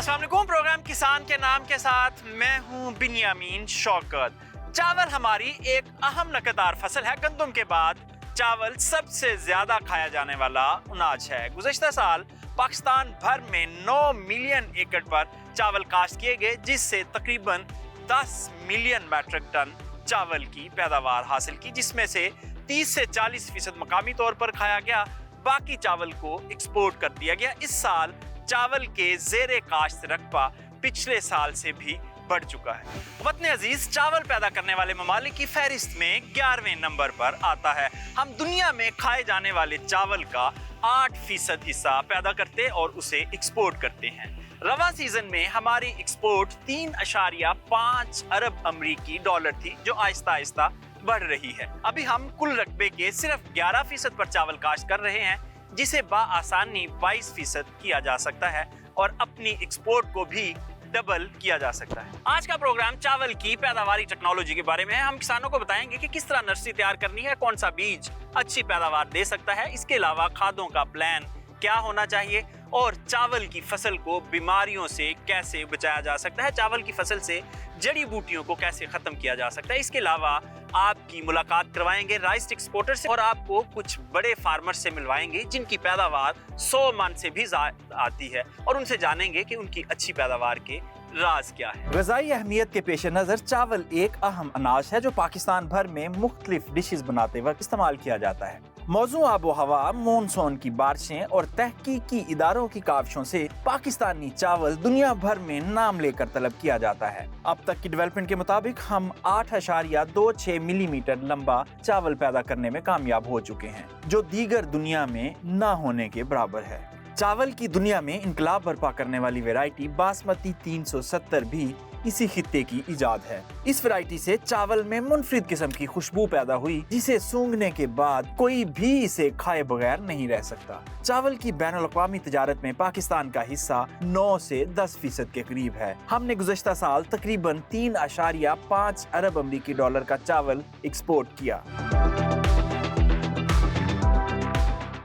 अस्सलाम वालेकुम। प्रोग्राम किसान के नाम के साथ मैं हूं बिन्यामीन शौकत। चावल हमारी एक अहम नकदार फसल है। गंदम के बाद चावल सबसे ज्यादा खाया जाने वाला अनाज है। गुज़श्ता साल पाकिस्तान भर में 9 मिलियन एकड़ पर चावल काश्त किए गए, जिससे तकरीबन 10 मिलियन मैट्रिक टन चावल की पैदावार हासिल की, जिसमें से 30 से 40% मकामी तौर पर खाया गया, बाकी चावल को एक्सपोर्ट कर दिया गया। इस साल चावल के ज़ेरे काश्त रकबा पिछले साल से भी बढ़ चुका है। वतन अजीज चावल पैदा करने वाले ममालिक की फहरिस्त में 11वें नंबर पर आता है। हम दुनिया में खाए जाने वाले चावल का 8% हिस्सा पैदा करते और उसे एक्सपोर्ट करते हैं। रवा सीजन में हमारी एक्सपोर्ट 3.5 अरब अमरीकी डॉलर थी, जो आहिस्ता आहिस्ता बढ़ रही है। अभी हम कुल रकबे के सिर्फ 11% पर चावल काश्त कर रहे हैं, जिसे बाआसानी 22% किया जा सकता है और अपनी एक्सपोर्ट को भी डबल किया जा सकता है। आज का प्रोग्राम चावल की पैदावारी टेक्नोलॉजी के बारे में है। हम किसानों को बताएंगे कि किस तरह नर्सरी तैयार करनी है, कौन सा बीज अच्छी पैदावार दे सकता है, इसके अलावा खादों का प्लान क्या होना चाहिए और चावल की फसल को बीमारियों से कैसे बचाया जा सकता है, चावल की फसल से जड़ी बूटियों को कैसे खत्म किया जा सकता है। इसके अलावा आपकी मुलाकात करवाएंगे राइस एक्सपोर्टर से और आपको कुछ बड़े फार्मर से मिलवाएंगे जिनकी पैदावार 100 मन से भी ज्यादा आती है, और उनसे जानेंगे कि उनकी अच्छी पैदावार के राज क्या है। ग़िज़ाई अहमियत के पेश नज़र चावल एक अहम अनाज है जो पाकिस्तान भर में मुख्तलिफ डिशेस बनाते वक्त इस्तेमाल किया जाता है। मौजूद आबो हवा, मानसून की बारिशें और तहकीकी इदारों की काविशों से पाकिस्तानी चावल दुनिया भर में नाम लेकर तलब किया जाता है। अब तक की डेवलपमेंट के मुताबिक हम 8.26 मिलीमीटर लंबा चावल पैदा करने में कामयाब हो चुके हैं, जो दीगर दुनिया में ना होने के बराबर है। चावल की दुनिया में इनकलाब बर्पा करने वाली वैरायटी बासमती 370 भी इसी खित्ते की इजाद है। इस वैरायटी से चावल में मुनफरिद किस्म की खुशबू पैदा हुई, जिसे सूंघने के बाद कोई भी इसे खाए बगैर नहीं रह सकता। चावल की बैनुल-अक़वामी तिजारत में पाकिस्तान का हिस्सा 9 से 10% के करीब है। हमने गुज़श्ता साल तकरीबन 3.5 अरब अमरीकी डॉलर का चावल एक्सपोर्ट किया।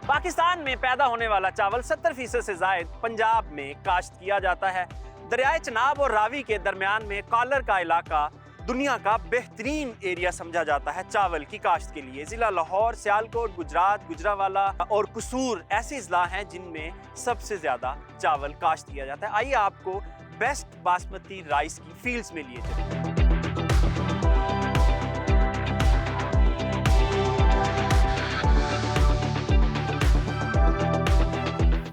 पाकिस्तान में पैदा होने वाला चावल 70% से जायद पंजाब में काश्त किया जाता है। दरियाए चनाब और रावी के दरमियान में कॉलर का इलाका दुनिया का बेहतरीन एरिया समझा जाता है चावल की काश्त के लिए। जिला लाहौर, सियालकोट, गुजरात, गुजरावाला और कसूर ऐसे अजला हैं जिनमें सबसे ज्यादा चावल काश्त किया जाता है। आइए आपको बेस्ट बासमती राइस की फील्ड्स में लिए चलें।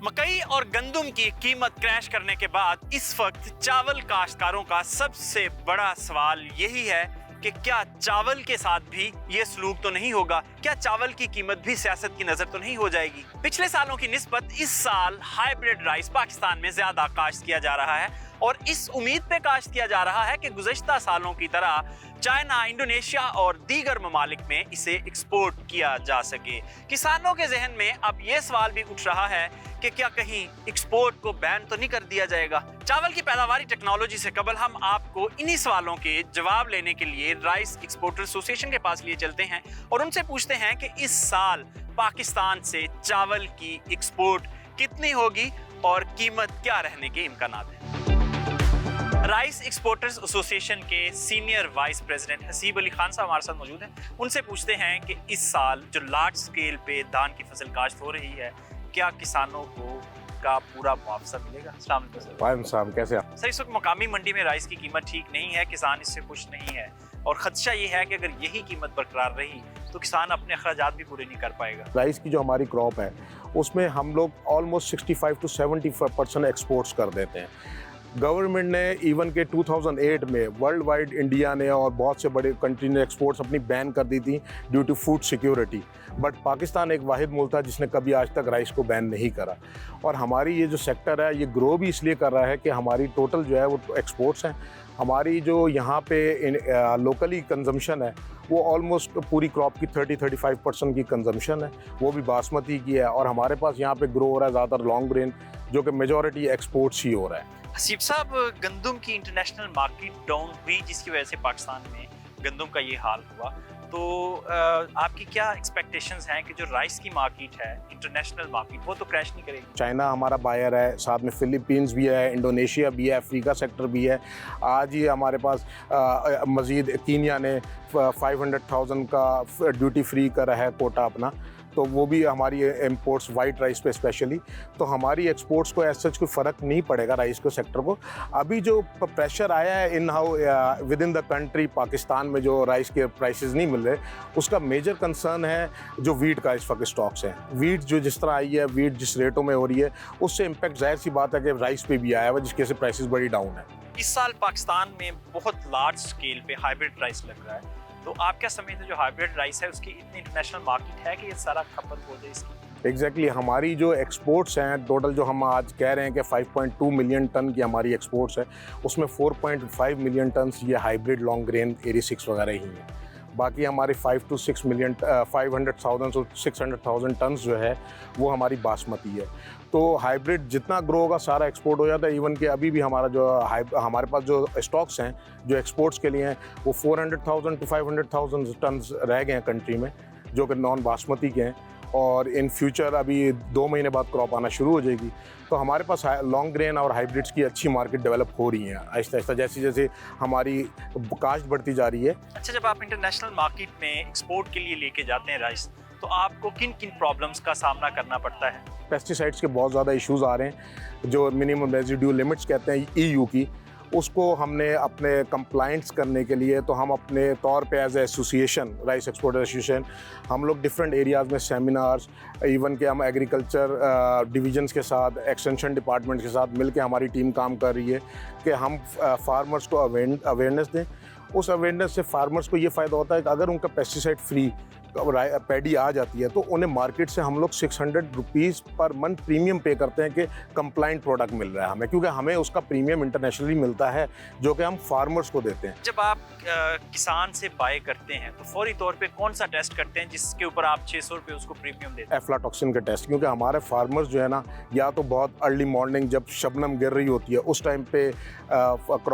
मकई और गंदम की कीमत क्रैश करने के बाद इस वक्त चावल काश्तकारों का सबसे बड़ा सवाल यही है कि क्या चावल के साथ भी ये सलूक तो नहीं होगा, क्या चावल की कीमत भी सियासत की नजर तो नहीं हो जाएगी। पिछले सालों की निस्बत इस साल हाइब्रिड राइस पाकिस्तान में ज्यादा काश्त किया जा रहा है और इस उम्मीद पे काश्त किया जा रहा है कि गुज़श्ता सालों की तरह चाइना, इंडोनेशिया और दीगर ममालिक में इसे एक्सपोर्ट किया जा सके। किसानों के जहन में अब ये सवाल भी उठ रहा है कि क्या कहीं एक्सपोर्ट को बैन तो नहीं कर दिया जाएगा। चावल की पैदावारी टेक्नोलॉजी से कबल हम आपको इन्हीं सवालों के जवाब लेने के लिए राइस एक्सपोर्टर एसोसिएशन के पास लिए चलते हैं और उनसे पूछते हैं कि इस साल पाकिस्तान से चावल की एक्सपोर्ट कितनी होगी और कीमत क्या रहने के इम्कानात हैं। राइस एक्सपोर्टर्स एसोसिएशन के senior vice president Haseeb Ali Khan साहब हमारे साथ मौजूद हैं। उनसे पूछते हैं कि इस साल जो लार्ज स्केल पे धान की फसल काश्त हो रही है, क्या किसानों को का पूरा मुआवजा मिलेगा? अस्सलाम वालेकुम साहब, कैसे आप? सर, इस वक्त मकामी मंडी में राइस की कीमत ठीक नहीं है, किसान इससे खुश नहीं है और खदशा ये है कि अगर यही कीमत बरकरार रही तो किसान अपने अखराजात भी पूरे नहीं कर पाएगा। राइस की जो हमारी क्रॉप है उसमें हम लोग ऑलमोस्ट 65 to 70% एक्सपोर्ट्स कर देते हैं। गवर्नमेंट ने इवन के 2008 में वर्ल्ड वाइड इंडिया ने और बहुत से बड़े कंट्री ने एक्सपोर्ट्स अपनी बैन कर दी थी due to food security, but Pakistan एक वाहिद मुल्क था जिसने कभी आज तक राइस को बैन नहीं करा। और हमारी ये जो सेक्टर है ये ग्रो भी इसलिए कर रहा है कि हमारी टोटल जो है वो एक्सपोर्ट्स हैं। हमारी जो यहाँ पे लोकली कंजम्पशन है वो ऑलमोस्ट पूरी क्रॉप की 30-35% की कंजम्पशन है, वो भी बासमती की है। और हमारे पास यहाँ पे ग्रो हो रहा है ज़्यादातर लॉन्ग ग्रेन, जो कि मेजॉरिटी एक्सपोर्ट्स ही हो रहा है। हसीब साहब, गंदम की इंटरनेशनल मार्केट डाउन हुई जिसकी वजह से पाकिस्तान में गंदम का ये हाल हुआ, तो आपकी क्या एक्सपेक्टेशंस हैं कि जो राइस की मार्केट है, इंटरनेशनल मार्केट, वो तो क्रैश नहीं करेगी? चाइना हमारा बायर है, साथ में फिलीपींस भी है, इंडोनेशिया भी है, अफ्रीका सेक्टर भी है। आज ही हमारे पास मज़ीद कीनिया ने 500,000 का ड्यूटी फ्री करा है कोटा अपना, तो वो भी हमारी इंपोर्ट्स वाइट राइस पे स्पेशली, तो हमारी एक्सपोर्ट्स को ऐसा कोई फ़र्क नहीं पड़ेगा राइस के सेक्टर को। अभी जो प्रेशर आया है in how with in the country Pakistan में जो राइस के प्राइसेस नहीं मिल रहे, उसका मेजर कंसर्न है जो वीट का इस वक्त स्टॉक्स हैं। वीट जो जिस तरह आई है, वीट जिस रेटों में हो रही है, उससे इम्पैक्ट जाहिर सी बात है कि राइस पे भी आया हुआ, जिसकी वजह से प्राइसेस बड़ी डाउन है। इस साल पाकिस्तान में बहुत लार्ज स्केल पे हाइब्रिड राइस लग रहा है, तो आप क्या समझते हैं जो हाइब्रिड राइस है उसकी इतनी इंटरनेशनल मार्केट है कि ये सारा खपत हो जाए इसकी? एग्जैक्टली हमारी जो एक्सपोर्ट्स हैं टोटल, जो हम आज कह रहे हैं कि 5.2 मिलियन टन की हमारी एक्सपोर्ट्स है, उसमें 4.5 मिलियन टन ये हाइब्रिड लॉन्ग ग्रेन एरी 6 वगैरह ही हैं। बाकी हमारे 5 to 6 मिलियन 500,000 to 600,000 टन जो है वो हमारी बासमती है। तो हाइब्रिड जितना ग्रो होगा सारा एक्सपोर्ट हो जाता है। इवन कि अभी भी हमारा जो हमारे पास जो स्टॉक्स हैं जो एक्सपोर्ट्स के लिए हैं वो 400,000 to 500,000 टन रह गए हैं कंट्री में, जो कि नॉन बासमती के हैं। और इन फ्यूचर अभी 2 महीने बाद क्रॉप आना शुरू हो जाएगी, तो हमारे पास लॉन्ग ग्रेन और हाइब्रिड्स की अच्छी मार्केट डेवलप हो रही है आहिस्ता आहिस्ता, जैसे जैसे हमारी कास्ट बढ़ती जा रही है। अच्छा, जब आप इंटरनेशनल मार्केट में एक्सपोर्ट के लिए लेके जाते हैं राइस, तो आपको किन किन प्रॉब्लम्स का सामना करना पड़ता है? पेस्टिसाइड्स के बहुत ज़्यादा इश्यूज़ आ रहे हैं, जो मिनिमम रेजिड्यू लिमिट्स कहते हैं EU की, उसको हमने अपने कंप्लाइंट्स करने के लिए, तो हम अपने तौर पे as a association, rice exporter association, हम लोग डिफरेंट एरियाज़ में सेमिनार्स, इवन के हम एग्रीकल्चर डिविजन्स के साथ, एक्सटेंशन डिपार्टमेंट के साथ मिलके हमारी टीम काम कर रही है कि हम फार्मर्स को अवेयरनेस दें। उस अवेयरनेस से फार्मर्स को ये फ़ायदा होता है कि अगर उनका पेस्टिसाइड फ्री पैडी आ जाती है तो उन्हें मार्केट से हम लोग 600 रुपीज़ पर मंथ प्रीमियम पे करते हैं कि कंप्लाइंट प्रोडक्ट मिल रहा है हमें, क्योंकि हमें उसका प्रीमियम इंटरनेशनली मिलता है जो कि हम फार्मर्स को देते हैं। जब आप किसान से बाय करते हैं तो फौरी तौर पे कौन सा टेस्ट करते हैं जिसके ऊपर आप 600 रुपये उसको प्रीमियम देते हैं? एफ्लाटॉक्सिन का टेस्ट, क्योंकि हमारे फार्मर्स जो है ना, या तो बहुत अर्ली मॉर्निंग जब शबनम गिर रही होती है उस टाइम पे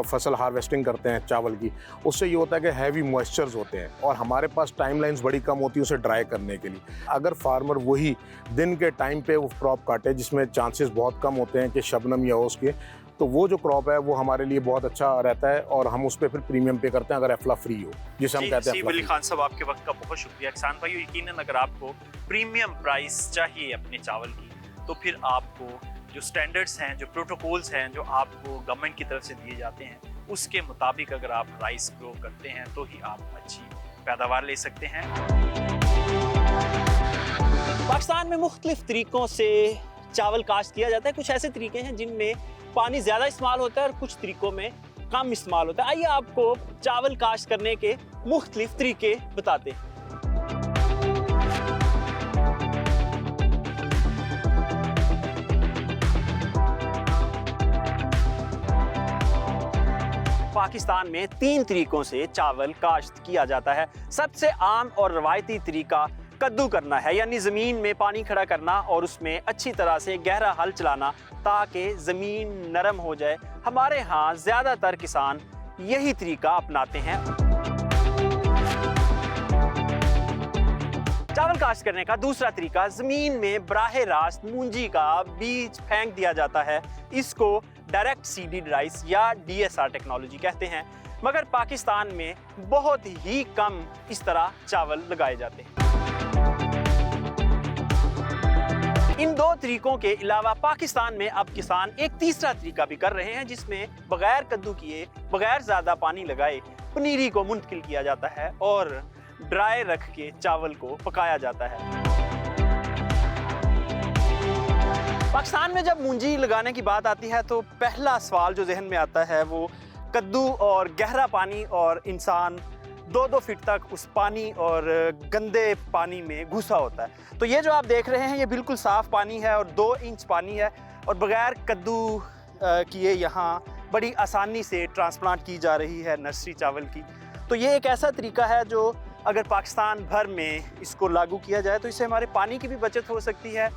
फसल हार्वेस्टिंग करते हैं चावल की, उससे ये होता है कि हैवी मॉइस्चर्स होते हैं और हमारे पास टाइमलाइंस बड़ी कम होती है उसे ड्राई करने के लिए। अगर फार्मर वही दिन के टाइम पे वो क्रॉप काटे जिसमें चांसेस बहुत कम होते हैं कि शबनम या ओस के, तो वो जो क्रॉप है वो हमारे लिए बहुत अच्छा रहता है और हम उस पर फिर प्रीमियम पे करते हैं अगर एफ्ला फ्री हो, जिसे हम कहते हैं। वली खान साहब, आपके वक्त का बहुत शुक्रिया। किसान भाई, यकीनन अगर आपको प्रीमियम प्राइस चाहिए अपने चावल की, तो फिर आपको जो स्टैंडर्ड्स हैं, जो प्रोटोकॉल्स हैं, जो आपको गवर्नमेंट की तरफ से दिए जाते हैं, उसके मुताबिक अगर आप राइस ग्रो करते हैं तो ही आप अच्छी पैदावार ले सकते हैं। पाकिस्तान में मुख्तलिफ तरीक़ों से चावल काश्त किया जाता है। कुछ ऐसे तरीके हैं जिनमें पानी ज़्यादा इस्तेमाल होता है और कुछ तरीक़ों में कम इस्तेमाल होता है। आइए आपको चावल काश्त करने के मुख्तलिफ तरीके बताते हैं। पाकिस्तान में 3 तरीकों से चावल काश्त किया जाता है। सबसे आम और रवायती तरीका कद्दू करना है, यानी ज़मीन में पानी खड़ा करना और उसमें अच्छी तरह से गहरा हल चलाना ताकि ज़मीन नरम हो जाए। हमारे यहाँ ज़्यादातर किसान यही तरीका अपनाते हैं। चावल काश्त करने का दूसरा तरीका, ज़मीन में बराह रास्त मूंजी का बीज फेंक दिया जाता है। इसको डायरेक्ट सीडेड राइस या DSR टेक्नोलॉजी कहते हैं, मगर पाकिस्तान में बहुत ही कम इस तरह चावल लगाए जाते हैं। इन 2 तरीकों के अलावा पाकिस्तान में अब किसान एक तीसरा तरीका भी कर रहे हैं, जिसमें बगैर कद्दू किए, बगैर ज़्यादा पानी लगाए पनीरी को मुंतकिल किया जाता है और ड्राई रख के चावल को पकाया जाता है। पाकिस्तान में जब मूंजी लगाने की बात आती है तो पहला सवाल जो जहन में आता है वो कद्दू और गहरा पानी, और इंसान 2-2 फीट तक उस पानी और गंदे पानी में घुसा होता है। तो ये जो आप देख रहे हैं ये बिल्कुल साफ़ पानी है और 2 इंच पानी है और बगैर कद्दू किए यहाँ बड़ी आसानी से ट्रांसप्लांट की जा रही है नर्सरी चावल की। तो ये एक ऐसा तरीका है जो अगर पाकिस्तान भर में इसको लागू किया जाए तो इससे हमारे पानी की भी बचत हो सकती है,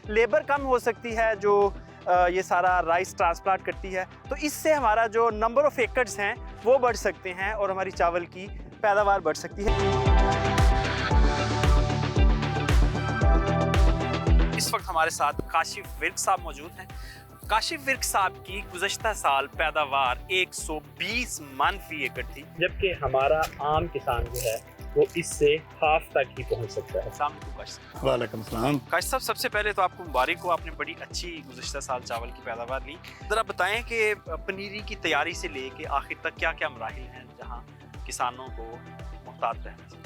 लेबर कम हो सकती है जो ये सारा राइस ट्रांसप्लांट करती है। तो इससे हमारा जो नंबर ऑफ एकड़्स हैं वो बढ़ सकते हैं और हमारी चावल की पैदावार बढ़ सकती है। इस वक्त हमारे साथ काशिफ विर्क साहब मौजूद हैं। काशिफ विर्क साहब की गुज़श्ता साल पैदावार 120 मन फी एकड़ थी, जबकि हमारा आम किसान जो है वो इससे हाफ तक ही पहुंच सकता है। अस्सलाम वालेकुम काशिफ। वालेकुम सलाम। काशिफ साहब, सबसे पहले तो आपको मुबारक हो, आपने बड़ी अच्छी गुज़श्ता साल चावल की पैदावार ली। ज़रा बताएं कि पनीरी की तैयारी से लेके आखिर तक क्या क्या मराहिल हैं जहाँ किसानों को मुहतात रहना चाहिए?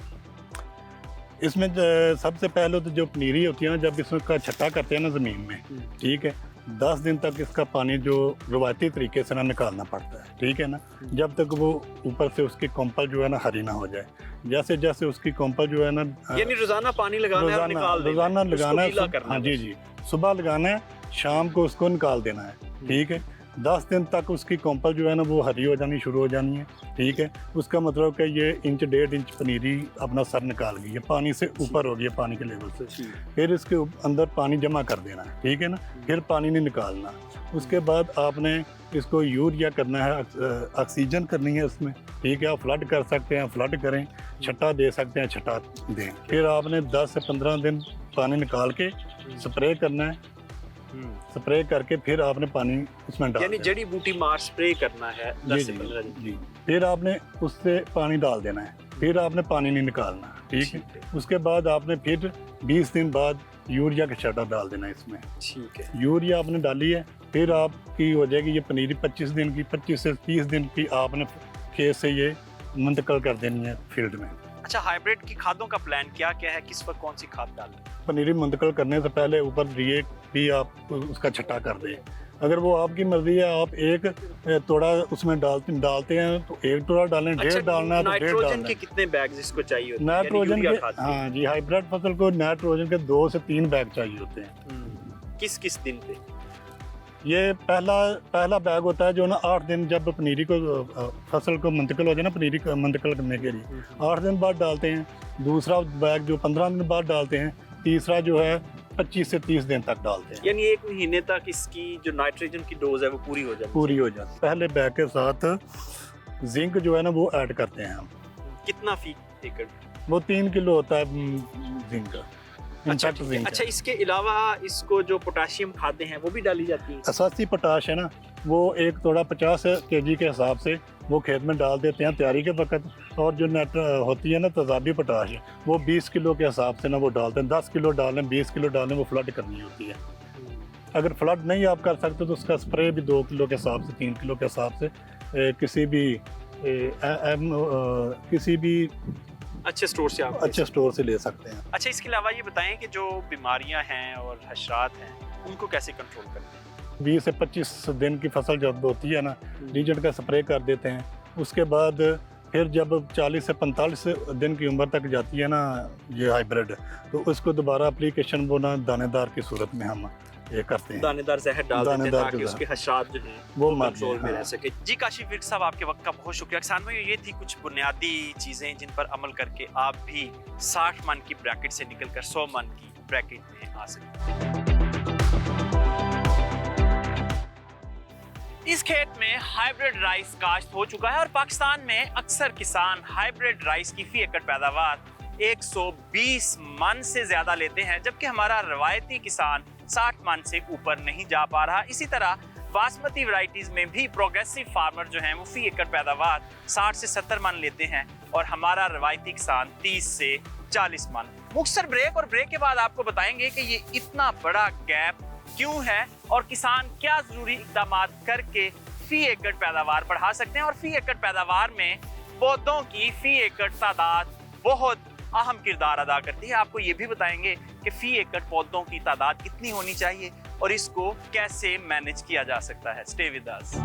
इसमें सबसे पहले तो जो पनीरी होती है ना, जब इसका छट्टा करते हैं ना ज़मीन में, ठीक है, 10 दिन तक इसका पानी जो रवायती तरीके से ना निकालना पड़ता है, ठीक है ना, जब तक वो ऊपर से उसकी कोंपल जो है ना हरी ना हो जाए। जैसे जैसे उसकी कोंपल जो है ना, यानी रोजाना पानी लगाना है और निकाल देना है, रोजाना लगाना उसको गीला है। करना हाँ है। जी, सुबह लगाना है, शाम को उसको निकाल देना है, ठीक है। 10 दिन तक उसकी कोंपल जो है ना वो हरी हो जानी शुरू हो जानी है, ठीक है। उसका मतलब कि ये 1.5 इंच पनीरी अपना सर निकाल गई है, पानी से ऊपर हो गई है, पानी के लेवल से। फिर इसके अंदर पानी जमा कर देना है, ठीक है ना, फिर पानी नहीं निकालना। उसके बाद आपने इसको यूरिया करना है, ऑक्सीजन करनी है इसमें, ठीक है। आप फ्लड कर सकते हैं, फ्लड करें, छट्टा दे सकते हैं, छट्टा दें। फिर आपने 10 से 15 दिन पानी निकाल के स्प्रे करना है, स्प्रे करके फिर आपने पानी उसमें डाल यानी देना। जड़ी बूटी मार स्प्रे करना है 10 से 15 दिन। जी। फिर आपने उससे पानी डाल देना है, फिर आपने पानी नहीं निकालना, ठीक है। उसके बाद आपने फिर 20 दिन बाद यूरिया का छट्टा डाल देना है इसमें, ठीक है। यूरिया आपने डाली है, फिर आपकी हो जाएगी ये पनीरी 25 दिन की, 25 से 30 दिन की आपने खेत से ये मुंतकिल कर देनी है फील्ड में। अच्छा, हाइब्रिड की खादों का प्लान क्या क्या है, किस वक्त कौन सी खाद डालें? पनीरी मुंतकिल करने से पहले ऊपर रिएट भी आप उसका छट्टा कर दें। अगर वो आपकी मर्जी है, आप एक तोड़ा उसमें डालते हैं तो एक तोड़ा डालें, अच्छा, 1.5 डालना है तो 1.5 नाइट्रोजन डालना के है। कितने बैग इसको चाहिए होते हैं? यानी नाइट्रोजन यूरिया के, खाद के? हाँ जी, हाइब्रिड फसल को नाइट्रोजन के 2 से 3 बैग चाहिए होते हैं। किस किस दिन पे? ये पहला बैग होता है जो ना 8 दिन, जब पनीरी को फसल को मुंतकिल हो जाए ना, पनीरी को मुंतकिल करने के लिए 8 दिन बाद डालते हैं। दूसरा बैग जो 15 दिन बाद डालते हैं। तीसरा जो है 25 से 30 दिन तक डालते हैं, यानी 1 महीने तक इसकी जो नाइट्रोजन की डोज है वो पूरी हो जाती है। पूरी हो जाती है। पहले बैग के साथ जिंक जो है ना वो ऐड करते हैं हम। कितना फी एकड़? वो 3 किलो होता है जिंक का। अच्छा, इंटैक्ट जिंक अच्छा, इसके अलावा इसको जो पोटाशियम खादें हैं वो भी डाली जाती हैं? असासी पोटाश है ना, वो एक तोड़ा 50 kg के हिसाब से वो खेत में डाल देते हैं तैयारी के वक्त। और जो नेट होती है ना तेजाबी पोटाश, वो 20 किलो के हिसाब से ना वो डालते हैं। 10 किलो डालें, 20 किलो डालें, वो फ्लड करनी होती है। अगर फ्लड नहीं आप कर सकते तो उसका स्प्रे भी 2 किलो के हिसाब से, 3 किलो के हिसाब से किसी भी अच्छे स्टोर से आप अच्छे स्टोर से ले सकते हैं। अच्छा, इसके अलावा ये बताएं कि जो बीमारियां हैं और हशरात हैं उनको कैसे कंट्रोल करते हैं? 20 से 25 दिन की फसल जब होती है ना, रीजेंट का स्प्रे कर देते हैं। उसके बाद फिर जब 40 से 45 दिन की उम्र तक जाती है ना ये हाइब्रिड, तो उसको दोबारा एप्लीकेशन वो ना दानेदार की सूरत में हम ये करते हैं, दानेदार जहर डाल देते हैं दानेदार ताकि जहर। उसके हशरात जो हैं वो मर कंट्रोल जाएं, में हाँ। रह सके। जी काशिफ विर्क साहब, आपके वक्त का बहुत शुक्रिया। किसान भाइयों, ये थी कुछ बुनियादी चीजें जिन पर अमल करके आप भी 60 मन की ब्रैकेट से निकलकर 100 मन की ब्रैकेट में आ सकते। इस खेत में हाइब्रिड राइस काश्त हो चुका है और पाकिस्तान में अक्सर किसान हाइब्रिड राइस की फी एकड़ पैदावार 120 मन से ज्यादा लेते हैं, जबकि हमारा रवायती किसान 60 मन से ऊपर नहीं जा पा रहा। इसी तरह बासमती वैरायटीज में भी प्रोग्रेसिव फार्मर जो हैं वो फी एकड़ पैदावार 60 से 70 मन लेते हैं और हमारा रवायती किसान 30 से 40 मन। मुख्तसर ब्रेक, और ब्रेक के बाद आपको बताएंगे कि ये इतना बड़ा गैप क्यों है और किसान क्या जरूरी इकदाम करके फी एकड़ पैदावार बढ़ा सकते हैं। और फी एकड़ पैदावार में पौधों की फी एकड़ तादाद बहुत अहम किरदार अदा करती है। आपको ये भी बताएंगे कि फी एकड़ पौधों की तादाद कितनी होनी चाहिए और इसको कैसे मैनेज किया जा सकता है। Stay with us.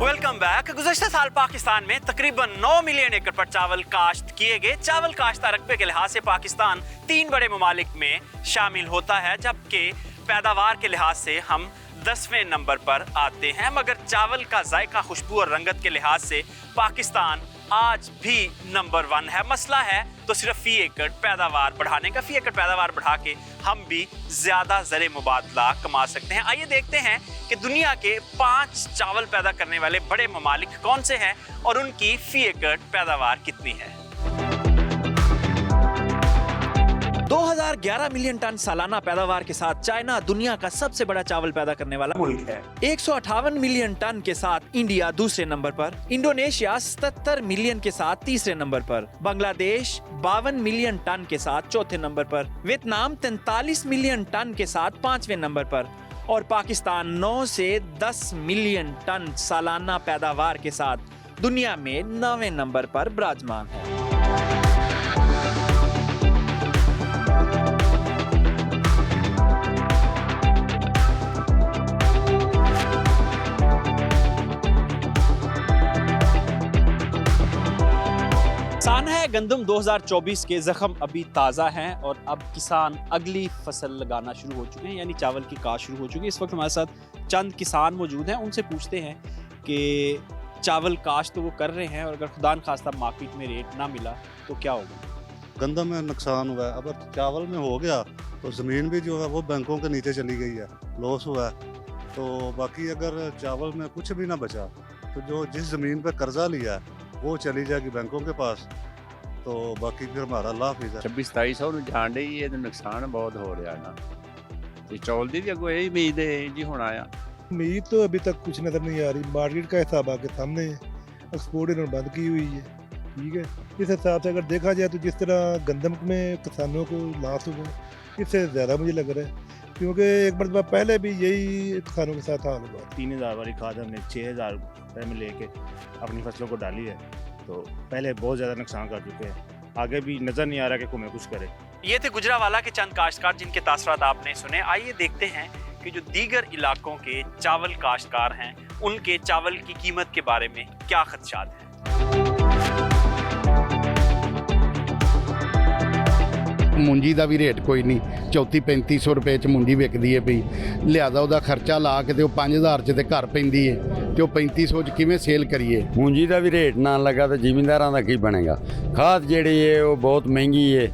Welcome back. गुज़श्ता साल पाकिस्तान में तकरीबन 9 मिलियन एकड़ पर चावल काश्त किए गए। चावल काश्ता रकबे के लिहाज से पाकिस्तान 3 बड़े ममालिक में शामिल होता है, जबकि पैदावार के लिहाज से हम 10वें नंबर पर आते हैं। मगर चावल का जायका, खुशबू और रंगत के लिहाज से पाकिस्तान आज भी नंबर 1 है। मसला है तो सिर्फ फी एकड़ पैदावार बढ़ाने का। फी एकड़ पैदावार बढ़ा के हम भी ज्यादा ज़र मुबादला कमा सकते हैं। आइए देखते हैं कि दुनिया के 5 चावल पैदा करने वाले बड़े ममालिक कौन से हैं और उनकी फी एकड़ पैदावार कितनी है। 2011 मिलियन टन सालाना पैदावार के साथ चाइना दुनिया का सबसे बड़ा चावल पैदा करने वाला मुल्क है। 158 मिलियन टन के साथ इंडिया दूसरे नंबर पर, इंडोनेशिया 77 मिलियन के साथ तीसरे नंबर पर, बांग्लादेश 52 मिलियन टन के साथ चौथे नंबर पर, वियतनाम 43 मिलियन टन के साथ 5वें नंबर पर और पाकिस्तान 9 से 10 मिलियन टन सालाना पैदावार के साथ दुनिया में 9वें नंबर पर विराजमान है। साना है गंदम 2024 के जख्म अभी ताज़ा हैं और अब किसान अगली फसल लगाना शुरू हो चुके हैं, यानी चावल की काश्त शुरू हो चुकी है। इस वक्त हमारे साथ चंद किसान मौजूद हैं, उनसे पूछते हैं कि चावल काश्त तो वो कर रहे हैं और अगर खुदा न खास्ता मार्केट में रेट ना मिला तो क्या होगा। गंदम में नुकसान हुआ है, अगर चावल में हो गया तो ज़मीन भी जो है वो बैंकों के नीचे चली गई है, लॉस हुआ है। तो बाकी अगर चावल में कुछ भी ना बचा तो जो जिस ज़मीन पर कर्जा लिया है वो चली जाएगी बैंकों के पास, तो बाकी फिर हमारा लाभ ही 26-2700 ਨੂੰ ਜਾਣ ਡਈ ਇਹ ਨੁਕਸਾਨ ਬਹੁਤ ਹੋ ਰਿਹਾ ਨਾ ਤੇ ਚੌਲ ਦੀ ਵੀ ਅੱਗੋਂ ਇਹੀ ਉਮੀਦ ਹੈ ਜੀ ਹੁਣ ਆਇਆ। उम्मीद तो अभी तक कुछ नज़र नहीं आ रही। मार्केट का हिसाब आपके सामने है, एक्सपोर्ट इन्होंने बंद की हुई है। ठीक है, इस हिसाब से अगर देखा जाए तो जिस तरह गंदम में किसानों को लॉस हुआ इससे ज़्यादा मुझे लग रहा है, क्योंकि एक मरतबा पहले भी यही किसानों के साथ हाल हुआ। 3000 वाली खाद हमने 6000 रुपये में लेके अपनी फसलों को डाली है, तो पहले बहुत ज़्यादा नुकसान कर चुके हैं। आगे भी नज़र नहीं आ रहा कि हमें कुछ करे। ये थे गुजरावाला के चंद काश्तकार जिनके तासरात आपने सुने। आइए देखते हैं कि जो दीगर इलाकों के चावल काश्तकार हैं उनके चावल की कीमत के बारे में क्या खदशात हैं। मुंजी का भी रेट कोई नहीं, 34-3500 रुपए च मुंजी विकदी है पई, लिहाजा ਉਹਦਾ ਖਰਚਾ ਲਾ ਕੇ ਤੇ ਉਹ 5000 ਚ ਤੇ ਘਰ ਪੈਂਦੀ ਹੈ ਤੇ ਉਹ 3500 ਚ ਕਿਵੇਂ ਸੇਲ ਕਰੀਏ। ਮੁੰਜੀ ਦਾ ਵੀ ਰੇਟ ਨਾ ਲੱਗਾ ਤਾਂ ਜ਼ਿਮੀਂਦਾਰਾਂ ਦਾ ਕੀ ਬਣੇਗਾ। ਖਾਦ ਜਿਹੜੀ ਹੈ ਉਹ ਬਹੁਤ ਮਹਿੰਗੀ ਹੈ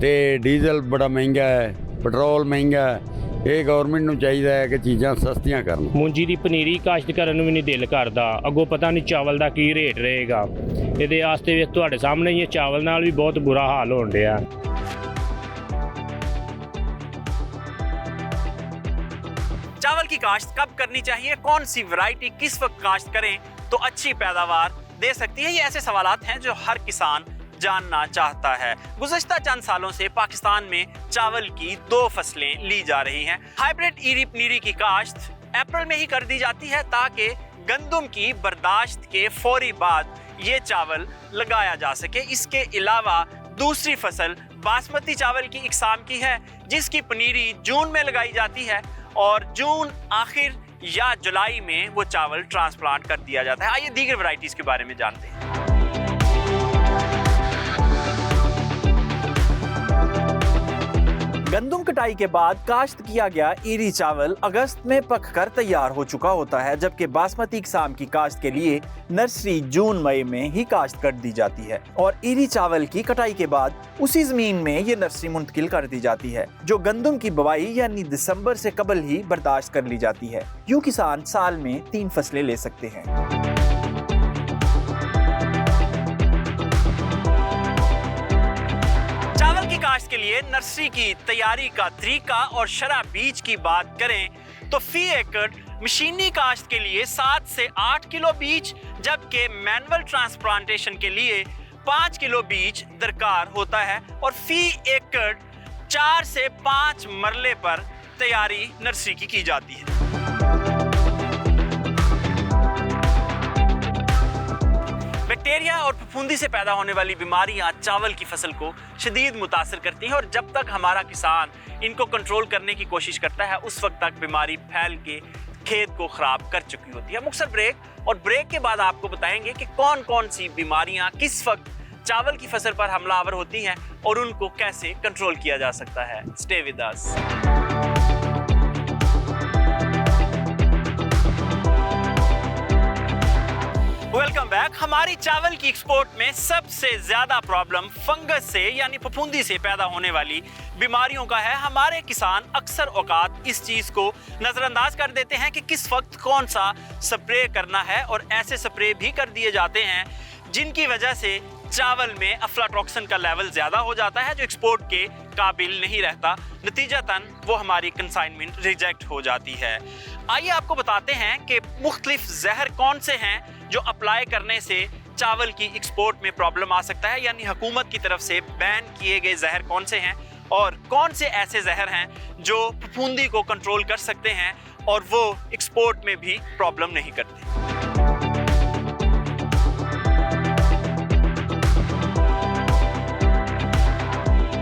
ਤੇ ਡੀਜ਼ਲ ਬੜਾ ਮਹਿੰਗਾ ਹੈ, ਪੈਟਰੋਲ ਮਹਿੰਗਾ ਹੈ। ਇਹ ਗਵਰਨਮੈਂਟ ਨੂੰ ਚਾਹੀਦਾ ਹੈ ਕਿ ਚੀਜ਼ਾਂ ਸਸਤੀਆਂ ਕਰਨ। ਮੂੰਜੀ ਦੀ ਪਨੀਰੀ ਕਾਸ਼ਤ ਕਰਨ ਨੂੰ ਵੀ ਨਹੀਂ ਦਿਲ ਕਰਦਾ, ਅੱਗੋਂ ਪਤਾ ਨਹੀਂ ਚਾਵਲ ਦਾ ਕੀ ਰੇਟ ਰਹੇਗਾ। ਇਹਦੇ ਵਾਸਤੇ ਵੀ ਤੁਹਾਡੇ ਸਾਹਮਣੇ ਹੀ ਚਾਵਲ ਨਾਲ ਵੀ ਬਹੁਤ ਬੁਰਾ ਹਾਲ ਹੋਣ ਡਿਆ। चावल की काश्त कब करनी चाहिए, कौन सी वैरायटी किस वक्त काश्त करें तो अच्छी पैदावार दे सकती है, ये ऐसे सवालात हैं जो हर किसान जानना चाहता है। गुज़श्ता चंद सालों से पाकिस्तान में चावल की 2 फसलें ली जा रही हैं। हाइब्रिड ईरी पनीरी की काश्त अप्रैल में ही कर दी जाती है ताकि गंदम की बर्दाश्त के फौरी बाद ये चावल लगाया जा सके। इसके अलावा दूसरी फसल बासमती चावल की इकसाम की है जिसकी पनीरी जून में लगाई जाती है और जून आखिर या जुलाई में वो चावल ट्रांसप्लांट कर दिया जाता है। आइए दीगर वैरायटीज के बारे में जानते हैं। गंदम कटाई के बाद काश्त किया गया ईरी चावल अगस्त में पककर तैयार हो चुका होता है, जबकि बासमती किस्म की काश्त के लिए नर्सरी जून मई में ही काश्त कर दी जाती है और ईरी चावल की कटाई के बाद उसी जमीन में ये नर्सरी मुंतकिल कर दी जाती है जो गंदम की बुवाई यानी दिसंबर से कबल ही बर्दाश्त कर ली जाती है। यूं किसान साल में 3 फसलें ले सकते हैं। काश्त के लिए नर्सरी की तैयारी का तरीका और शरह बीज की बात करें तो फी एकड़ मशीनी काश्त के लिए 7 से 8 किलो बीज, जबकि मैनुअल ट्रांसप्लांटेशन के लिए 5 किलो बीज दरकार होता है और फी एकड़ 4 से 5 मरले पर तैयारी नर्सरी की जाती है। बैक्टीरिया और फफूंदी से पैदा होने वाली बीमारियां चावल की फसल को शदीद मुतासर करती हैं और जब तक हमारा किसान इनको कंट्रोल करने की कोशिश करता है उस वक्त तक बीमारी फैल के खेत को खराब कर चुकी होती है। मुख्तसर ब्रेक, और ब्रेक के बाद आपको बताएंगे कि कौन कौन सी बीमारियां किस वक्त चावल की फसल पर हमलावर होती हैं और उनको कैसे कंट्रोल किया जा सकता है। Stay with us. Welcome back. हमारी चावल की एक्सपोर्ट में सबसे ज्यादा प्रॉब्लम फंगस से यानी फफूंदी से पैदा होने वाली बीमारियों का है। हमारे किसान अक्सर औकात इस चीज को नजरअंदाज कर देते हैं कि किस वक्त कौन सा स्प्रे करना है, और ऐसे स्प्रे भी कर दिए जाते हैं जिनकी वजह से चावल में अफ्लाटॉक्सिन का लेवल ज्यादा हो जाता है जो एक्सपोर्ट के काबिल नहीं रहता। नतीजतन वो हमारी कंसाइनमेंट रिजेक्ट हो जाती है। आइए आपको बताते हैं कि मुख्तलिफ जहर कौन से हैं जो अप्लाई करने से चावल की एक्सपोर्ट में प्रॉब्लम आ सकता है, यानी हुकूमत की तरफ से बैन किए गए जहर कौन से हैं और कौन से ऐसे जहर हैं जो फफूंदी को कंट्रोल कर सकते हैं और वो एक्सपोर्ट में भी प्रॉब्लम नहीं करते।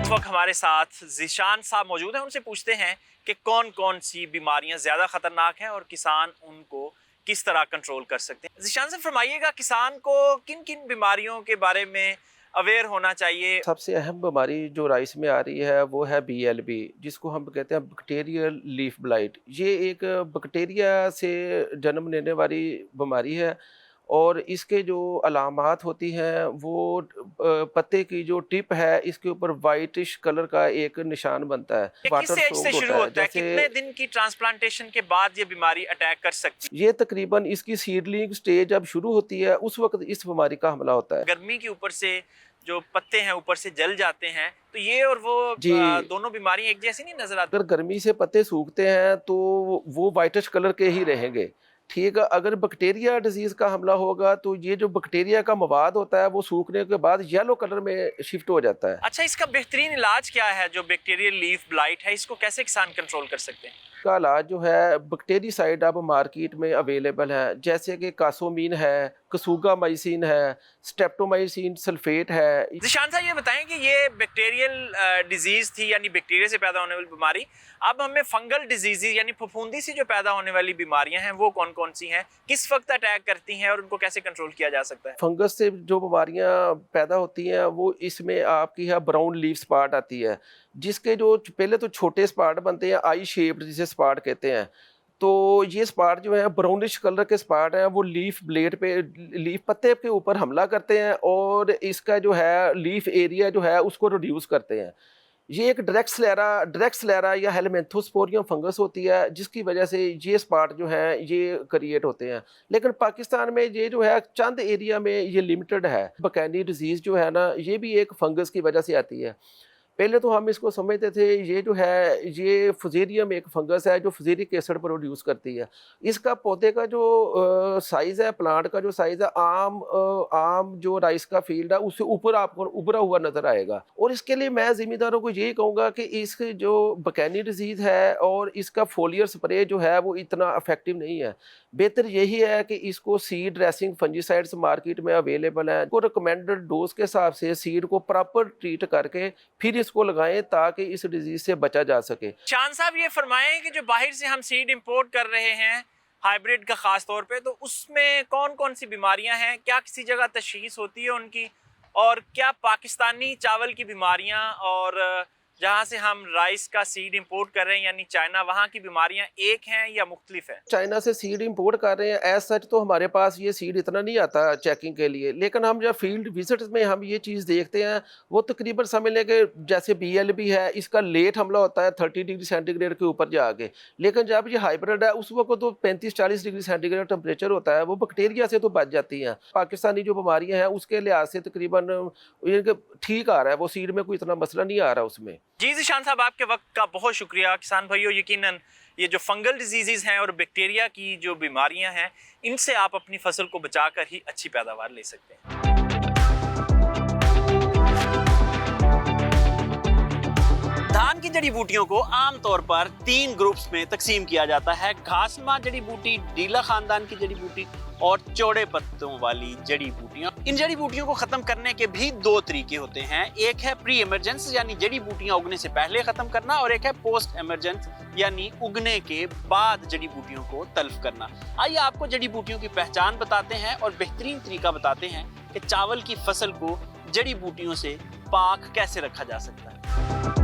इस वक्त हमारे साथ ज़ीशान साहब मौजूद हैं, उनसे पूछते हैं कि कौन कौन सी बीमारियां ज़्यादा ख़तरनाक हैं और किसान उनको किस तरह कंट्रोल कर सकते हैं। ज़ीशान साहब फरमाइएगा, किसान को किन किन बीमारियों के बारे में अवेयर होना चाहिए? सबसे अहम बीमारी जो राइस में आ रही है वो है BLB, जिसको हम कहते हैं बैक्टीरियल लीफ ब्लाइट। ये एक बैक्टीरिया से जन्म लेने वाली बीमारी है और इसके जो अलामात होती हैं वो पत्ते की जो टिप है इसके ऊपर वाइटिश कलर का एक निशान बनता है। किस एज से शुरू होता है? कितने दिन की ट्रांसप्लांटेशन के बाद ये बीमारी अटैक कर सकती है? ये तकरीबन इसकी सीडलिंग स्टेज जब शुरू होती है उस वक्त इस बीमारी का हमला होता है। गर्मी के ऊपर से जो पत्ते हैं ऊपर से जल जाते हैं, तो ये और वो दोनों बीमारी एक जैसी नहीं नजर आती? अगर गर्मी से पत्ते सूखते हैं तो वो वाइटिश कलर के ही रहेंगे, ठीक है। अगर बैक्टीरिया डिजीज का हमला होगा तो ये जो बैक्टीरिया का मवाद होता है वो सूखने के बाद येलो कलर में शिफ्ट हो जाता है। अच्छा, इसका बेहतरीन इलाज क्या है जो बैक्टीरियल लीफ ब्लाइट है, इसको कैसे किसान कंट्रोल कर सकते हैं? का इलाज जो है बैक्टीरिसाइड अब मार्केट में अवेलेबल है, जैसे कि कासोमीन है, कसूगामाइसिन है, स्ट्रेप्टोमाइसिन सल्फेट है। ज़ीशान साहब ये बताएं कि ये बैक्टीरियल डिजीज थी यानी बैक्टीरिया से पैदा होने वाली बीमारी, अब हमें फंगल डिजीज यानी फफूंदी से जो पैदा होने वाली बीमारियां हैं वो कौन कौन सी हैं, किस वक्त अटैक करती हैं और उनको कैसे कंट्रोल किया जा सकता है? फंगस से जो बीमारियां पैदा होती हैं वो इसमें आपकी है ब्राउन लीफ स्पॉट आती है, जिसके जो पहले तो छोटे स्पॉट बनते हैं आई शेप्ड जिसे स्पॉट कहते हैं। तो ये स्पॉट जो है ब्राउनिश कलर के स्पॉट हैं, वो लीफ ब्लेड पे लीफ पत्ते के ऊपर हमला करते हैं और इसका जो है लीफ एरिया जो है उसको रिड्यूस करते हैं। ये एक ड्रैक्सलेरा या हेलमेंथोस्पोरियम फंगस होती है जिसकी वजह से ये स्पॉट जो हैं ये क्रिएट होते हैं। लेकिन पाकिस्तान में ये जो है चंद एरिया में ये लिमिटेड है। बकैनी डिजीज़ जो है ना ये भी एक फंगस की वजह से आती है। पहले तो हम इसको समझते थे ये जो है ये फुजेरियम एक फंगस है जो फुजेरिक एसिड प्रोड्यूस करती है। इसका पौधे का जो साइज़ है, प्लांट का जो साइज़ है आम जो राइस का फील्ड है उससे ऊपर आपको उभरा हुआ नज़र आएगा। और इसके लिए मैं ज़िम्मेदारों को यही कहूँगा कि इस जो बकैनी डिजीज़ है और इसका फोलियर स्प्रे जो है वो इतना इफेक्टिव नहीं है। बेहतर यही है कि इसको सीड ड्रेसिंग फंजीसाइड्स मार्केट में अवेलेबल हैं, को रिकमेंडेड डोज के हिसाब से सीड को प्रॉपर ट्रीट करके फिर इसको लगाएं ताकि इस डिजीज से बचा जा सके। शान साहब ये फरमाएं कि जो बाहर से हम सीड इंपोर्ट कर रहे हैं हाइब्रिड का खास तौर पे, तो उसमें कौन कौन सी बीमारियां हैं, क्या किसी जगह तशखीस होती है उनकी, और क्या पाकिस्तानी चावल की बीमारियां और जहाँ से हम राइस का सीड इंपोर्ट कर रहे हैं यानी चाइना, वहाँ की बीमारियां एक हैं या मुख्तलिफ हैं? चाइना से सीड इंपोर्ट कर रहे हैं एज सच तो हमारे पास ये सीड इतना नहीं आता चेकिंग के लिए, लेकिन हम जब फील्ड विजिट्स में हम ये चीज़ देखते हैं वो तकरीबन समझ लें कि जैसे BLB है इसका लेट हमला होता है 30 डिग्री सेंटीग्रेड के ऊपर जाके, लेकिन जब ये हाइब्रिड है उस वक्त तो 35-40 डिग्री सेंटीग्रेड टेम्परेचर होता है, वो बैक्टीरिया से तो बच जाती हैं। पाकिस्तानी जो बीमारियाँ हैं उसके लिहाज से तकरीबन ठीक आ रहा है, वो सीड में कोई इतना मसला नहीं आ रहा उसमें। जी ज़ीशान साहब, आपके वक्त का बहुत शुक्रिया। किसान भाइयों, यकीनन ये जो फंगल डिजीज़ हैं और बैक्टीरिया की जो बीमारियां हैं इनसे आप अपनी फसल को बचाकर ही अच्छी पैदावार ले सकते हैं। धान की जड़ी बूटियों को आमतौर पर 3 ग्रुप्स में तकसीम किया जाता है: घासमा जड़ी बूटी, डीला खानदान की जड़ी बूटी और चौड़े पत्तों वाली जड़ी बूटियां। इन जड़ी बूटियों को खत्म करने के भी 2 तरीके होते हैं। एक है प्री इमरजेंस यानी जड़ी बूटियां उगने से पहले खत्म करना, और एक है पोस्ट इमरजेंस यानी उगने के बाद जड़ी बूटियों को तल्फ करना। आइए आपको जड़ी बूटियों की पहचान बताते हैं और बेहतरीन तरीका बताते हैं कि चावल की फसल को जड़ी बूटियों से पाक कैसे रखा जा सकता है।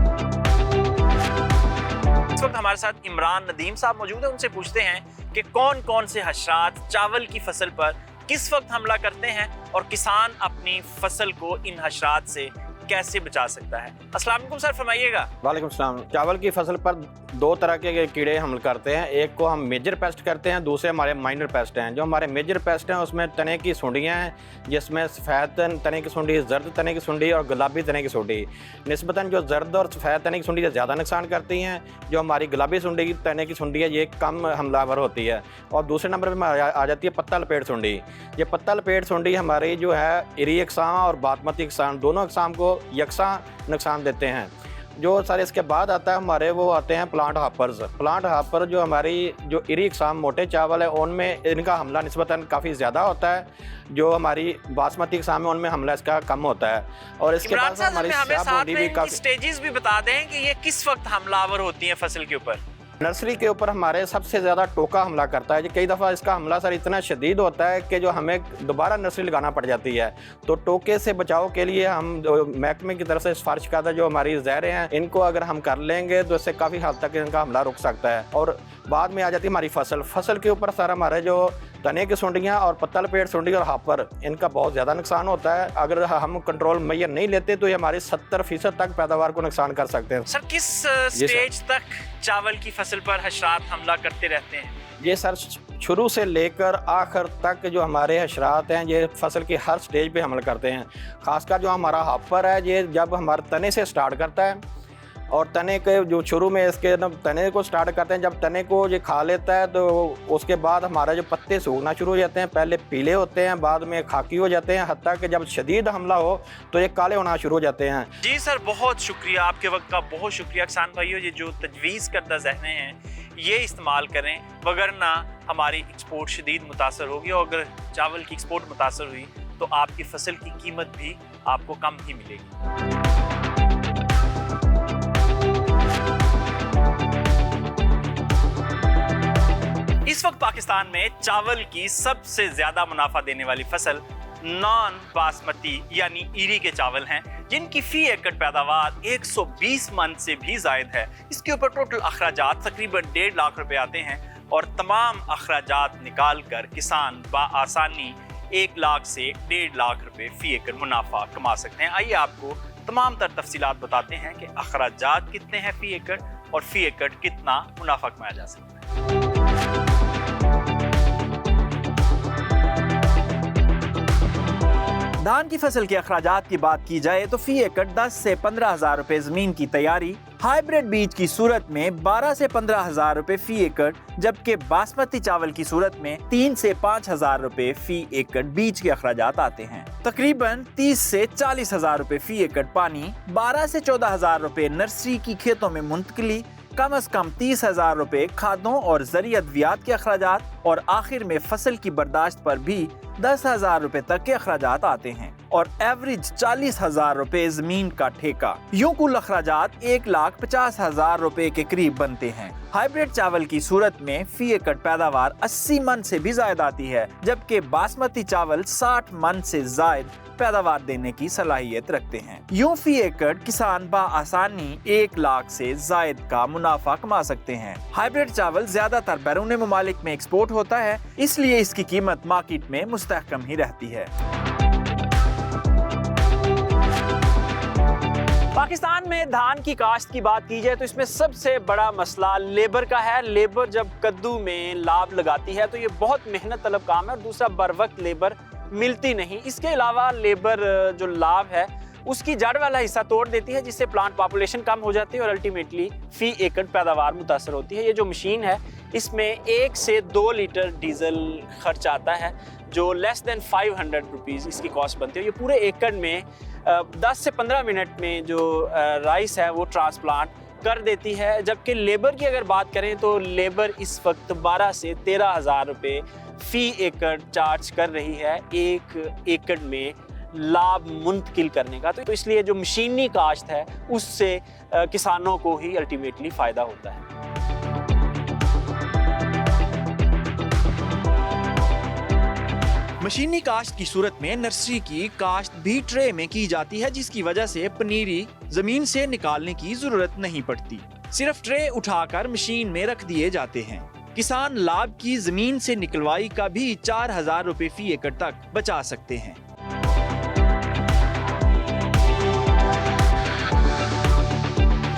इस वक्त हमारे साथ इमरान नदीम साहब मौजूद हैं, उनसे पूछते हैं कि कौन कौन से हशरात चावल की फसल पर किस वक्त हमला करते हैं और किसान अपनी फसल को इन हशरात से कैसे बचा सकता है। अस्सलाम वालेकुम सर, फरमाइएगा। वालेकुम सलाम। चावल की फसल पर दो तरह के कीड़े हमल करते हैं, एक को हम मेजर पेस्ट करते हैं, दूसरे हमारे माइनर पेस्ट हैं। जो हमारे मेजर पेस्ट हैं उसमें तने की सुंडियाँ हैं, जिसमें सफ़ेद तने की सुंडी, जर्द तने की सुंडी और गुलाबी तने की सुंडी। निस्बतन जो जर्द और सफ़ेद तने की सुंडी से ज़्यादा नुकसान करती हैं, जो हमारी गुलाबी सुंडी तने की सुंडी है ये कम हमलावर होती है। और दूसरे नंबर पर आ जाती है पत्ता लपेट सुंडी। ये पत्ता लपेट सुंडी हमारी जो है इरी अक़साम और बासमती अक़साम, दोनों अक़साम को यकसा नुकसान देते हैं। जो सर इसके बाद आता है हमारे वो आते हैं प्लांट हापर्स। प्लांट हापर जो हमारी जो इरी अक़साम मोटे चावल है उनमें इनका हमला निस्बतन काफ़ी ज़्यादा होता है, जो हमारी बासमती अक़साम है उनमें हमला इसका कम होता है। और इसके बाद हमारी स्टेजेस भी बता दें कि ये किस वक्त हमलावर होती हैं फसल के ऊपर। नर्सरी के ऊपर हमारे सबसे ज़्यादा टोका हमला करता है। कई दफ़ा इसका हमला सर इतना शदीद होता है कि जो हमें दोबारा नर्सरी लगाना पड़ जाती है। तो टोके से बचाव के लिए हम महकमे की तरफ से सिफारिश करता है जो हमारी ज़हरें हैं इनको अगर हम कर लेंगे तो इससे काफ़ी हद तक इनका हमला रुक सकता है। और बाद में आ जाती है हमारी फसल के ऊपर सर हमारे जो तने की सुंडियाँ और पत्ता लपेट सुंडी और हापर, इनका बहुत ज़्यादा नुकसान होता है। अगर हम कंट्रोल मैयर नहीं लेते तो ये हमारी 70% तक पैदावार को नुकसान कर सकते हैं। सर किस स्टेज तक चावल की फसल पर हशरात हमला करते रहते हैं? ये सर शुरू से लेकर आखिर तक जो हमारे हशरात हैं ये फसल की हर स्टेज पे हमला करते हैं। खासकर जो हमारा हापर है ये जब हमारे तने से स्टार्ट करता है और तने के जो शुरू में इसके तने को स्टार्ट करते हैं, जब तने को ये खा लेता है तो उसके बाद हमारे जो पत्ते सूखना शुरू हो जाते हैं। पहले पीले होते हैं, बाद में खाकी हो जाते हैं, हत्ता कि जब शदीद हमला हो तो ये काले होना शुरू हो जाते हैं। जी सर, बहुत शुक्रिया, आपके वक्त का बहुत शुक्रिया। किसान भाइयों, ये जो तजवीज़ करदा ज़हने हैं ये इस्तेमाल करें, वगरना हमारी एक्सपोर्ट शदीद मुतासर होगी और अगर चावल की एक्सपोर्ट मुतासर हुई तो आपकी फसल की कीमत भी आपको कम ही मिलेगी। इस वक्त पाकिस्तान में चावल की सबसे ज्यादा मुनाफा देने वाली फसल नॉन बासमती यानी इरी के चावल हैं, जिनकी फी एकड़ पैदावार 120 मन से भी जायद है। इसके ऊपर टोटल अखराजात तकरीबन 1.5 लाख रुपए आते हैं और तमाम अखराजात निकाल कर किसान बाआसानी 1 लाख से 1.5 लाख रुपए फी एकड़ मुनाफा कमा सकते हैं। आइए आपको तमाम तर तफसीलात बताते हैं कि अखराजात कितने हैं फी एकड़ और फी एकड़ कितना मुनाफा कमाया जा सकता है। धान की फसल के अखराजात की बात की जाए तो फी एकड़ 10 से 15 हजार रुपए जमीन की तैयारी, हाइब्रिड बीज की सूरत में 12 से 15 हजार रुपए फी एकड़, जबकि बासमती चावल की सूरत में 3 से 5 हजार रुपए फी एकड़ बीज के अखराजात आते हैं। तकरीबन 30 से 40 हजार रुपए फी एकड़ पानी, 12 से 14 हजार रुपए नर्सरी की खेतों में मुंतकली, कम से कम 30 हजार रुपए खादों और ज़रिए अद्वियात के अखराजात और आखिर में फसल की बर्दाश्त पर भी 10 हजार रुपए तक के अखराजात आते हैं और एवरेज 40 हजार रुपए जमीन का ठेका। यूं कुल अखराजात 1,50,000 रुपए के करीब बनते हैं। हाइब्रिड चावल की सूरत में फी एकड़ पैदावार 80 मन से भी ज्यादा आती है, जबकि बासमती चावल 60 मन से जायद पैदावार देने की सलाहियत रखते हैं। यूं फी एकड़ किसान बाआसानी 1 लाख से जायद का मुनाफा कमा सकते हैं। हाइब्रिड चावल ज्यादातर बैरून मुमालिक में एक्सपोर्ट होता है, इसलिए इसकी कीमत मार्केट में मुस्तहकम ही रहती है। पाकिस्तान में धान की काश्त की बात की जाए तो इसमें सबसे बड़ा मसला लेबर का है। लेबर जब कद्दू में लाभ लगाती है तो ये बहुत मेहनत तलब काम है और दूसरा बर वक्त लेबर मिलती नहीं। इसके अलावा लेबर जो लाभ है उसकी जड़ वाला हिस्सा तोड़ देती है, जिससे प्लांट पॉपुलेशन कम हो जाती है और अल्टीमेटली फी एकड़ पैदावार मुतासर होती है। ये जो मशीन है इसमें 1 से 2 लीटर डीजल खर्च आता है, जो लेस देन 500 रुपीज़ इसकी कॉस्ट बनती है। ये पूरे एकड़ में 10 से 15 मिनट में जो राइस है वो ट्रांसप्लांट कर देती है। जबकि लेबर की अगर बात करें तो लेबर इस वक्त 12 से 13 हजार रुपये फी एकड़ चार्ज कर रही है 1 एकड़ में लाभ मुंतकिल करने का। तो इसलिए जो मशीनी काश्त है उससे किसानों को ही अल्टीमेटली फ़ायदा होता है। मशीनी काश्त की सूरत में नर्सरी की काश्त भी ट्रे में की जाती है, जिसकी वजह से पनीरी जमीन से निकालने की जरूरत नहीं पड़ती। सिर्फ ट्रे उठाकर मशीन में रख दिए जाते हैं। किसान लाभ की जमीन से निकलवाई का भी 4,000 रुपए फी एकड़ तक बचा सकते हैं।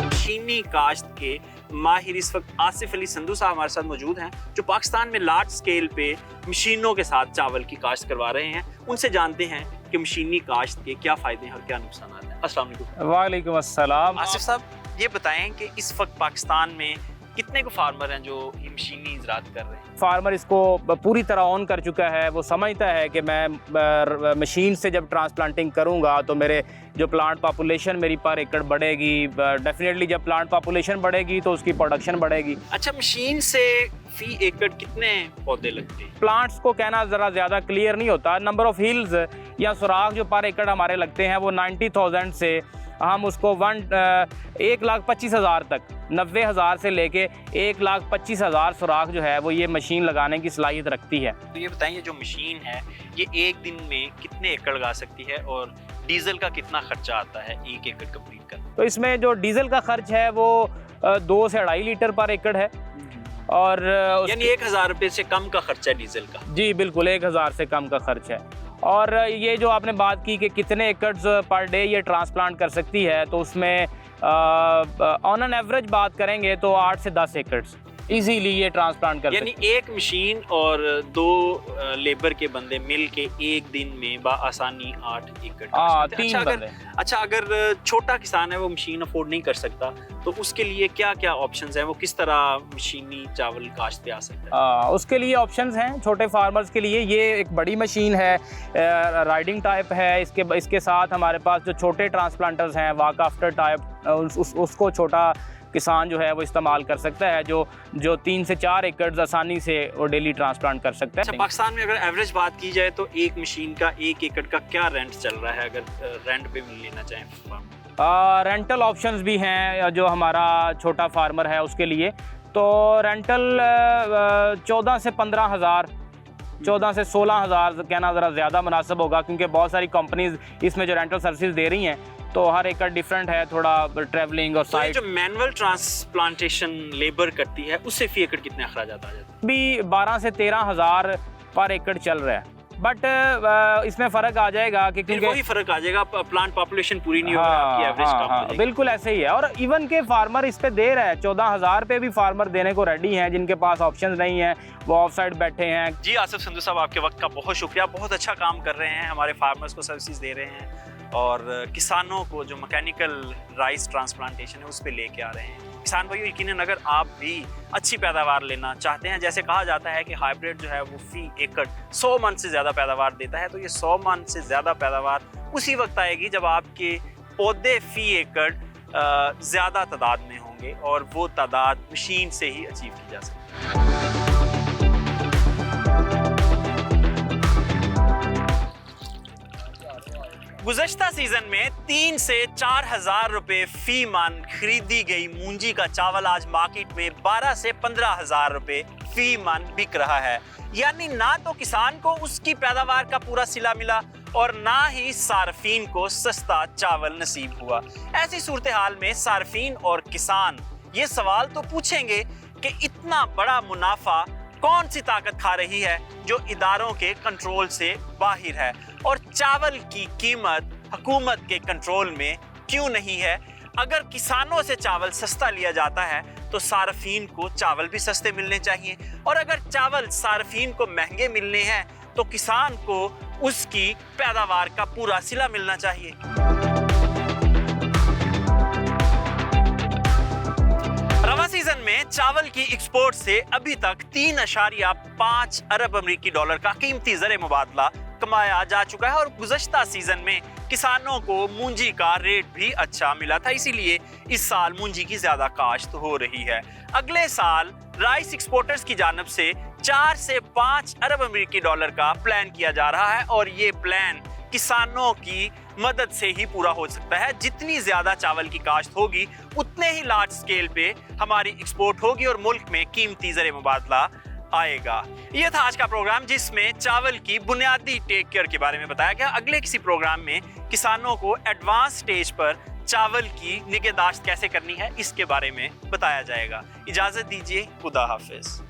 मशीनी काश्त के माहिर इस वक्त आसिफ अली संधू साहब हमारे साथ मौजूद हैं, जो पाकिस्तान में लार्ज स्केल पे मशीनों के साथ चावल की काश्त करवा रहे हैं। उनसे जानते हैं कि मशीनी काश्त के क्या फायदे हैं और क्या नुकसान हैं। अस्सलाम वालेकुम। वालेकुम अस्सलाम। आसिफ साहब, ये बताएं कि इस वक्त पाकिस्तान में कितने को फार्मर हैं जो ये मशीनी ज़राअत कर रहे हैं? फार्मर इसको पूरी तरह ऑन कर चुका है। वो समझता है कि मैं मशीन से जब ट्रांसप्लांटिंग करूंगा तो मेरे जो प्लांट पॉपुलेशन मेरी पर एकड़ बढ़ेगी। डेफिनेटली जब प्लांट पॉपुलेशन बढ़ेगी तो उसकी प्रोडक्शन बढ़ेगी। अच्छा, मशीन से फी एकड़ कितने पौधे लगते हैं? प्लांट्स को कहना ज़रा ज़्यादा क्लियर नहीं होता। नंबर ऑफ हिल्स या सुराख जो पर एकड़ हमारे लगते हैं वो 90,000 से हम उसको 1,25,000 तक, 90,000 से लेके 1,25,000 सुराख जो है वो ये मशीन लगाने की सलाहियत रखती है। तो ये बताइए, जो मशीन है ये एक दिन में कितने एकड़ लगा सकती है और डीजल का कितना खर्चा आता है एक एकड़ कंप्लीट करने? तो इसमें जो डीजल का खर्च है वो 2 से 2.5 लीटर पर एकड़ है। और यानी 1,000 रुपये से कम का खर्चा है डीजल का? जी बिल्कुल, 1,000 से कम का खर्च है। और ये जो आपने बात की कि कितने एकड़ पर डे ये ट्रांसप्लांट कर सकती है, तो उसमें ऑन एन एवरेज बात करेंगे तो 8 से 10 एकड़ इजीली ये ट्रांसप्लांट कर सकती है। यानी एक मशीन और 2 लेबर के बंदे मिल के एक दिन में बाआसानी 8 एकड़। अच्छा, अगर छोटा किसान है वो मशीन अफोर्ड नहीं कर सकता तो उसके लिए क्या क्या ऑप्शंस हैं? वो किस तरह मशीनी चावल काश्त पे आ सकता है? उसके लिए ऑप्शंस हैं छोटे फार्मर्स के लिए। ये एक बड़ी मशीन है, राइडिंग टाइप है। इसके साथ हमारे पास जो छोटे ट्रांसप्लांटर्स हैं, वाक आफ्टर टाइप, उसको छोटा किसान जो है वो इस्तेमाल कर सकता है, जो 3 से 4 एकड़ आसानी से वो डेली ट्रांसप्लांट कर सकता है। अच्छा, पाकिस्तान में अगर एवरेज बात की जाए तो एक मशीन का 1 एकड़ का क्या रेंट चल रहा है अगर रेंट पे लेना चाहें? रेंटल ऑप्शंस भी हैं जो हमारा छोटा फार्मर है उसके लिए। तो रेंटल 14 से 15,000, 14 से 16,000 कहना ज़रा ज़्यादा मुनासिब होगा, क्योंकि बहुत सारी कंपनीज इसमें जो रेंटल सर्विस दे रही हैं तो हर एकड़ डिफरेंट है, थोड़ा ट्रैवलिंग और साइट। जो मैनुअल ट्रांसप्लांटेशन लेबर करती है उससे फी एकड़ कितने अखराजात आ जाते हैं? भी 12 से 13,000 पर एकड़ चल रहा है। बट इसमें फ़र्क आ जाएगा कि क्योंकि वही फ़र्क आ जाएगा, प्लांट पॉपुलेशन पूरी नहीं होगी, आपकी एवरेज कम हो जाएगी। बिल्कुल ऐसे ही है। और इवन के फार्मर इस पे दे रहा है, 14,000 पे भी फार्मर देने को रेडी हैं। जिनके पास ऑप्शन नहीं है वो ऑफ साइड बैठे हैं। जी आसिफ संधू साहब, आपके वक्त का बहुत शुक्रिया। बहुत अच्छा काम कर रहे हैं, हमारे फार्मर्स को सर्विसेज दे रहे हैं और किसानों को जो मैकेनिकल राइस ट्रांसप्लांटेशन है उस पर लेके आ रहे हैं। किसान भाइयों, यकीनन अगर आप भी अच्छी पैदावार लेना चाहते हैं, जैसे कहा जाता है कि हाइब्रिड जो है वो फी एकड़ 100 मन से ज़्यादा पैदावार देता है, तो ये 100 मन से ज़्यादा पैदावार उसी वक्त आएगी जब आपके पौधे फी एकड़ ज़्यादा तादाद में होंगे और वो तादाद मशीन से ही अचीव की जा सकती है। गुज़श्ता सीजन में 3 से 4,000 रुपए फी मन खरीदी गई मूंजी का चावल आज मार्केट में 12 से 15,000 रुपए फी मन बिक रहा है। यानी ना तो किसान को उसकी पैदावार का पूरा सिला मिला और ना ही सार्फिन को सस्ता चावल नसीब हुआ। ऐसी सूरत हाल में सार्फिन और किसान ये सवाल तो पूछेंगे कि इतना बड़ा मुनाफा कौन सी ताकत खा रही है जो इदारों के कंट्रोल से बाहर है, और चावल की कीमत हुकूमत के कंट्रोल में क्यों नहीं है? अगर किसानों से चावल सस्ता लिया जाता है तो सार्फिन को चावल भी सस्ते मिलने चाहिए, और अगर चावल सार्फिन को महंगे मिलने हैं तो किसान को उसकी पैदावार का पूरा सिला मिलना चाहिए। रवा सीजन में चावल की एक्सपोर्ट से अभी तक 3.5 अरब अमेरिकी डॉलर का कीमती ज़र मुबादला कमाया जा चुका है, और गुज़श्ता सीजन में किसानों को मूंजी का रेट भी अच्छा मिला था, इसीलिए इस साल मूंजी की ज्यादा काश्त हो रही है। अगले साल राइस एक्सपोर्टर्स की जानब से 4 से 5 अरब अमेरिकी डॉलर का प्लान किया जा रहा है, और ये प्लान किसानों की मदद से ही पूरा हो सकता है। जितनी ज्यादा चावल की काश्त होगी उतने ही लार्ज स्केल पे हमारी एक्सपोर्ट होगी और मुल्क में कीमती ज़र मुबादला आएगा। यह था आज का प्रोग्राम, जिसमें चावल की बुनियादी टेक केयर के बारे में बताया गया। अगले किसी प्रोग्राम में किसानों को एडवांस स्टेज पर चावल की निगहदाश्त कैसे करनी है इसके बारे में बताया जाएगा। इजाजत दीजिए, खुदा हाफिज।